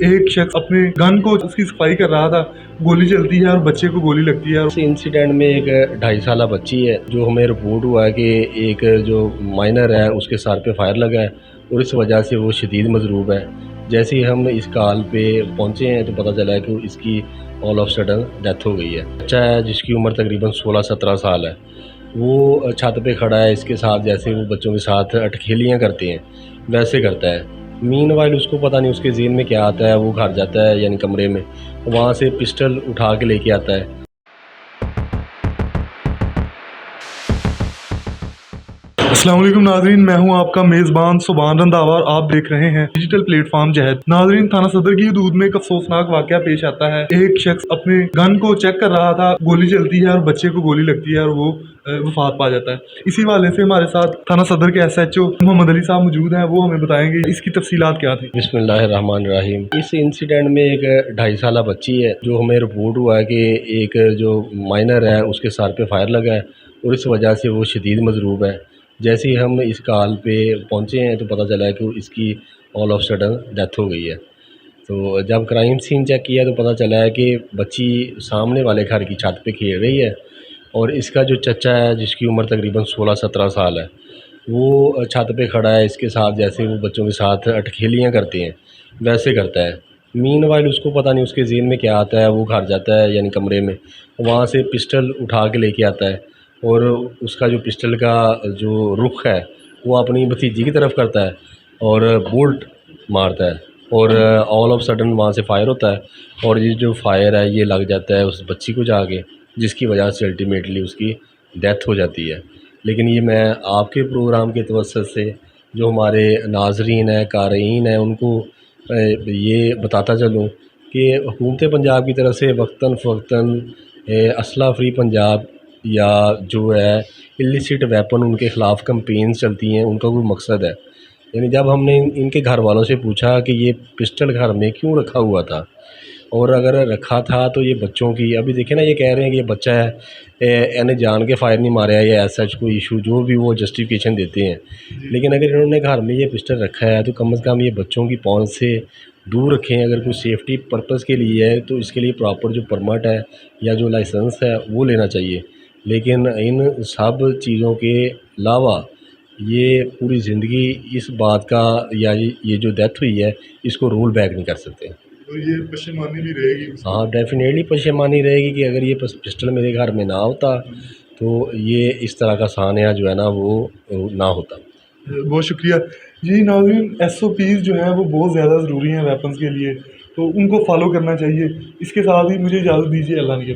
एक शख्स अपने गन को उसकी सफाई कर रहा था, गोली चलती है और बच्चे को गोली लगती है। इस इंसिडेंट में एक 2.5 साल बच्ची है जो हमें रिपोर्ट हुआ है कि एक जो माइनर है उसके सर पे फायर लगा है और इस वजह से वो शदीद मजरूब है। जैसे ही हम इस कॉल पे पहुंचे हैं तो पता चला है कि इसकी ऑल ऑफ सडन डेथ हो गई है। बच्चा है जिसकी उम्र तकरीबन 16-17 साल है। वो छत पे खड़ा है, इसके साथ जैसे वो बच्चों के साथ अटखेलियाँ करते हैं वैसे करता है। मीन वाइल उसको पता नहीं उसके जेहन में क्या आता है, वो घर जाता है यानी कमरे में, वहाँ से पिस्टल उठा के लेके आता है। अस्सलाम वालेकुम नाजरीन, मैं हूं आपका मेज़बान सुभान रंधावा और आप देख रहे हैं डिजिटल प्लेटफॉर्म जहद। नाजरीन, थाना सदर की हदूद में एक अफसोसनाक वाकया पेश आता है। एक शख्स अपने गन को चेक कर रहा था, गोली चलती है और बच्चे को गोली लगती है और वो वफात पा जाता है। इसी वाले से हमारे साथ थाना सदर के SHO मोहम्मद अली साहब मौजूद हैं, वो हमें बताएंगे इसकी तफसीलात क्या थी। बिस्मिल्लाहिर्रहमानिर्रहीम। इस इंसिडेंट में एक 2.5 साल बच्ची है जो हमें रिपोर्ट हुआ है कि एक जो माइनर है उसके सर पे फायर लगा है और इस वजह से वो शदीद मजरूब है। जैसे ही हम इस कॉल पे पहुंचे हैं तो पता चला है कि इसकी ऑल ऑफ सडन डेथ हो गई है। तो जब क्राइम सीन चेक किया तो पता चला है कि बच्ची सामने वाले घर की छत पे खेल रही है और इसका जो चचा है जिसकी उम्र तकरीबन 16-17 साल है, वो छत पे खड़ा है, इसके साथ जैसे वो बच्चों के साथ अटखेलियाँ करते हैं वैसे करता है। मीन वाइल उसको पता नहीं उसके जेहन में क्या आता है, वो घर जाता है यानी कमरे में, वहाँ से पिस्टल उठा के लेके आता है और उसका जो पिस्टल का जो रुख है वो अपनी भतीजी की तरफ करता है और बोल्ट मारता है और ऑल ऑफ सडन वहाँ से फायर होता है और ये जो फायर है ये लग जाता है उस बच्ची को जाके, जिसकी वजह से अल्टीमेटली उसकी डेथ हो जाती है। लेकिन ये मैं आपके प्रोग्राम के तवज्जुह से जो हमारे नाजरीन हैं, क़ारीन हैं, उनको ये बताता चलूँ कि हुकूमत पंजाब की तरफ से वक्तन फ़वक्तन असला फ्री पंजाब या जो है इलिसिट वेपन उनके ख़िलाफ़ कैंपेन्स चलती हैं। उनका कोई मकसद है, यानी जब हमने इनके घर वालों से पूछा कि ये पिस्टल घर में क्यों रखा हुआ था और अगर रखा था तो ये बच्चों की, अभी देखें ना, ये कह रहे हैं कि ये बच्चा है, इन्हें जान के फायर नहीं मारा है या ऐसा कोई इशू जो भी वो जस्टिफिकेशन देते हैं। लेकिन अगर इन्होंने घर में ये पिस्टल रखा है तो कम से कम ये बच्चों की पहुंच से दूर रखें। अगर कोई सेफ्टी पर्पज़ के लिए है तो इसके लिए प्रॉपर जो परमिट है या जो लाइसेंस है वो लेना चाहिए। लेकिन इन सब चीज़ों के अलावा ये पूरी ज़िंदगी इस बात का या ये जो डेथ हुई है इसको रोल बैक नहीं कर सकते। तो ये पशेमानी भी रहेगी। हाँ, डेफिनेटली पशेमानी रहेगी कि अगर ये पिस्टल मेरे घर में ना होता तो ये इस तरह का सान्या जो है ना वो ना होता। बहुत शुक्रिया जी। नाज़रीन, SOPs जो हैं वो बहुत ज़्यादा ज़रूरी हैं वेपन्स के लिए, तो उनको फॉलो करना चाहिए। इसके साथ ही मुझे इजाज़त दीजिए। अल्लाह ने